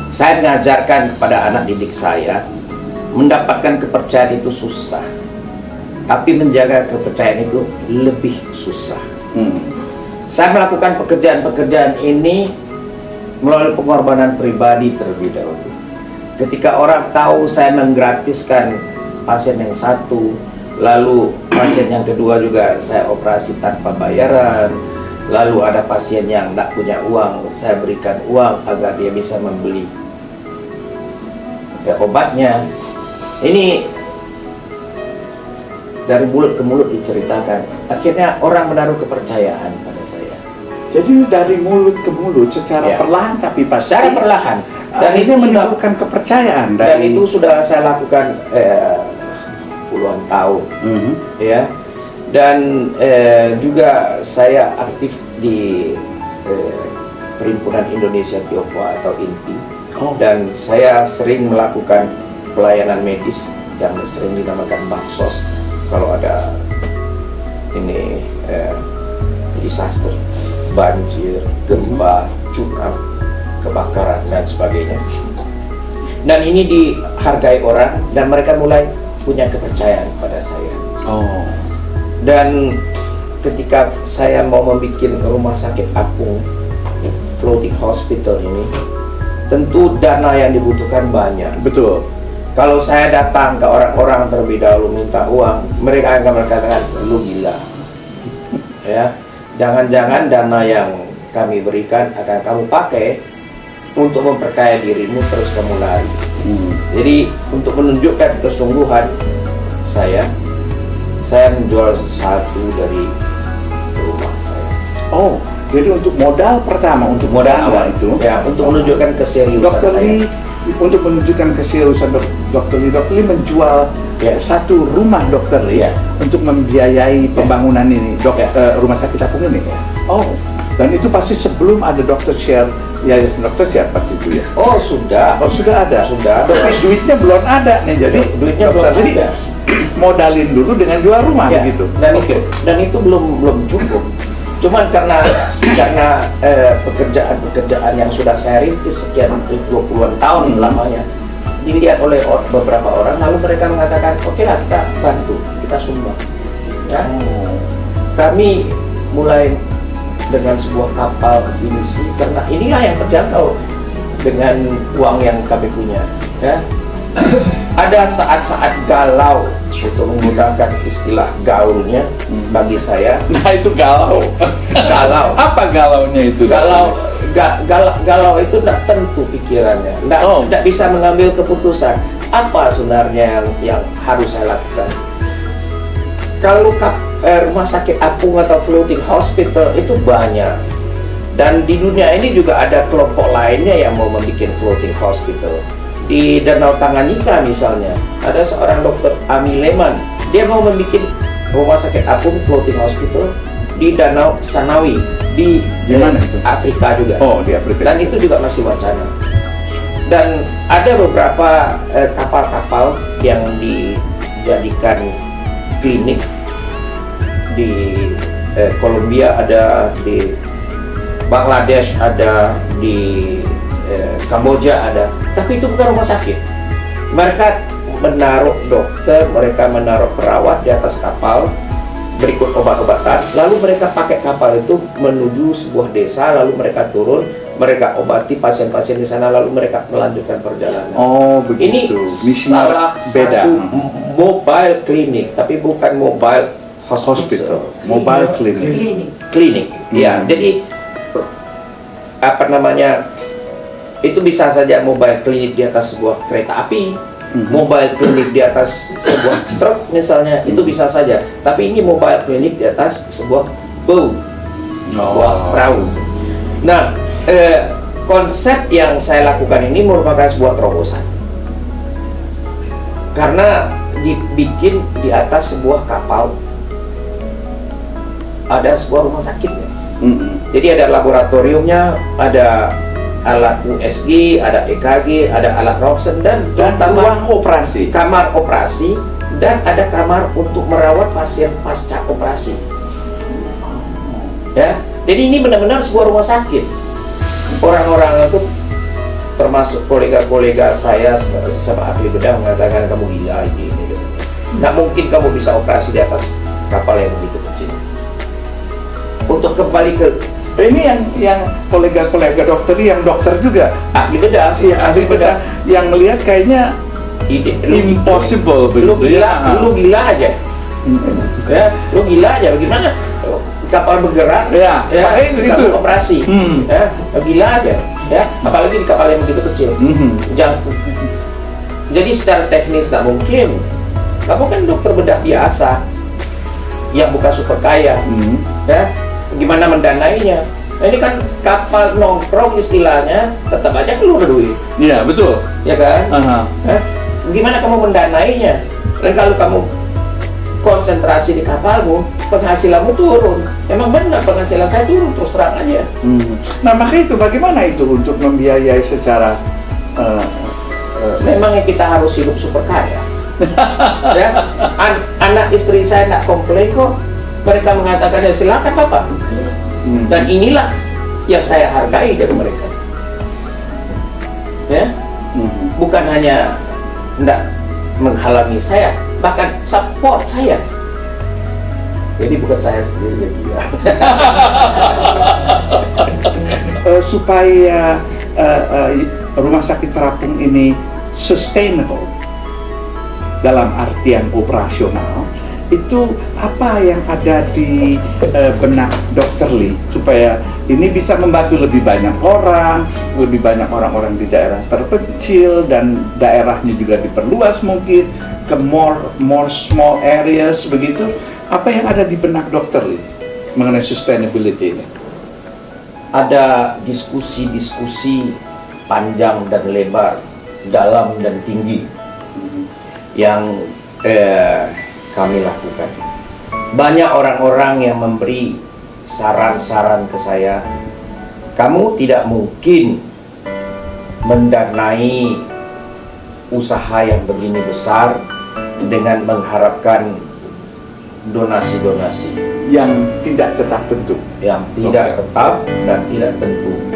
Saya mengajarkan kepada anak didik saya, mendapatkan kepercayaan itu susah, tapi menjaga kepercayaan itu lebih susah. Saya melakukan pekerjaan-pekerjaan ini melalui pengorbanan pribadi terlebih dahulu. Ketika orang tahu saya menggratiskan pasien yang satu, lalu pasien yang kedua juga saya operasi tanpa bayaran, lalu ada pasien yang tidak punya uang, saya berikan uang agar dia bisa membeli obatnya. Ini dari mulut ke mulut diceritakan. Akhirnya orang menaruh kepercayaan pada saya. Jadi dari mulut ke mulut secara perlahan tapi pasti. Secara perlahan. Dan ini menimbulkan kepercayaan. Dan itu sudah saya lakukan puluhan tahun. Ya. Dan juga saya aktif di Perhimpunan Indonesia Tionghoa atau INTI. Dan saya sering melakukan pelayanan medis yang sering dinamakan baksos kalau ada ini disaster, banjir, gempa, tsunami, kebakaran dan sebagainya. Dan ini dihargai orang dan mereka mulai punya kepercayaan pada saya. Dan ketika saya mau membuat rumah sakit apung, floating hospital ini, tentu dana yang dibutuhkan banyak. Betul. Kalau saya datang ke orang-orang terlebih dahulu minta uang, mereka akan berkata, lu gila. Ya, jangan-jangan dana yang kami berikan akan kamu pakai untuk memperkaya dirimu terus kamu lari. Jadi untuk menunjukkan kesungguhan saya menjual satu dari rumah saya. Jadi untuk modal pertama, untuk modal awal itu, ya, untuk menunjukkan keseriusan Dokter Lee, untuk menunjukkan keseriusan Dokter Lee menjual satu rumah Dokter Lee untuk membiayai pembangunan ini, rumah sakit apung ini. Dan itu pasti sebelum ada Dokter Share, Yayasan Dokter Share pasti itu ya. Sudah ada. Tapi duitnya belum ada nih, jadi duitnya belum ada. Modalin dulu dengan jual rumah gitu. Dan itu belum cukup. Cuman karena pekerjaan yang sudah saya rintis sekian 20-an tahun lamanya dilihat oleh beberapa orang, lalu mereka mengatakan, oke lah kita bantu, kita sumbang. Ya. Kami mulai dengan sebuah kapal finisi karena inilah yang terjangkau dengan uang yang kami punya. Ya. Ada saat-saat galau, untuk menggunakan istilah gaulnya bagi saya. Nah itu galau. Galau. Apa galaunya itu? Galau itu tidak tentu pikirannya, tidak bisa mengambil keputusan. Apa sebenarnya yang harus saya lakukan? Kalau rumah sakit apung atau floating hospital itu banyak, dan di dunia ini juga ada kelompok lainnya yang mau membuat floating hospital. Di Danau Tanganyika misalnya, ada seorang dokter Ami Leman, dia mau membuat rumah sakit apung floating hospital di Danau Sanawi di mana itu? Afrika juga. Di Afrika. Dan itu juga masih wacana. Dan ada beberapa kapal-kapal yang dijadikan klinik di Kolombia, ada di Bangladesh, ada di Kamboja ada, tapi itu bukan rumah sakit. Mereka menaruh dokter, mereka menaruh perawat di atas kapal, berikut obat-obatan, lalu mereka pakai kapal itu menuju sebuah desa, lalu mereka turun, mereka obati pasien-pasien di sana, lalu mereka melanjutkan perjalanan. Begitu. Ini salah satu mobile clinic, tapi bukan mobile hospital. Mobile clinic. Ya, jadi apa namanya? Itu bisa saja mobile klinik di atas sebuah kereta api, mobile klinik di atas sebuah truk misalnya, itu bisa saja. Tapi ini mobile klinik di atas sebuah boat, sebuah perahu. Nah, konsep yang saya lakukan ini merupakan sebuah terobosan. Karena dibikin di atas sebuah kapal, ada sebuah rumah sakitnya. Jadi ada laboratoriumnya, ada alat USG, ada EKG, ada alat ronsen, dan ruang operasi, kamar operasi, dan ada kamar untuk merawat pasien pasca operasi. Ya, jadi ini benar-benar sebuah rumah sakit. Orang-orang itu termasuk kolega-kolega saya sesama ahli bedah mengatakan kamu gila ini. Nggak mungkin kamu bisa operasi di atas kapal yang begitu kecil. Untuk kembali ke ini yang kolega-kolega dokter yang dokter juga ahli bedah, ahli bedah yang melihat kayaknya impossible lu begitu gila, ya. lu gila aja. Ya, lu gila aja bagaimana kapal bergerak itu kamu operasi. Ya, gila aja ya, apalagi di kapal yang begitu kecil. Jadi secara teknis nggak mungkin. Kamu kan dokter bedah biasa yang bukan super kaya. Ya, gimana mendanainya? Nah, ini kan kapal nongkrong istilahnya, tetap aja keluar duit. Iya, betul. Ya kan? Gimana kamu mendanainya? Dan kalau kamu konsentrasi di kapalmu, penghasilanmu turun. Emang benar penghasilan saya turun, terus terang aja. Nah, maka itu bagaimana itu untuk membiayai secara memangnya kita harus hidup super kaya? Ya, anak istri saya nggak komplain kok. Mereka mengatakan ya silakan Bapak. Dan inilah yang saya hargai dari mereka. Ya, bukan hanya tidak menghalangi saya, bahkan support saya. Jadi bukan saya sendiri yang gila. Supaya rumah sakit terapung ini sustainable dalam artian operasional, itu apa yang ada di benak Dr. Lee supaya ini bisa membantu lebih banyak orang-orang di daerah terpencil, dan daerahnya juga diperluas mungkin ke more small areas begitu. Apa yang ada di benak Dr. Lee mengenai sustainability ini? Ada diskusi-diskusi panjang dan lebar, dalam dan tinggi yang kami lakukan. Banyak orang-orang yang memberi saran-saran ke saya. Kamu tidak mungkin mendanai usaha yang begini besar dengan mengharapkan donasi-donasi yang tidak tetap tentu. Yang tidak tetap dan tidak tentu.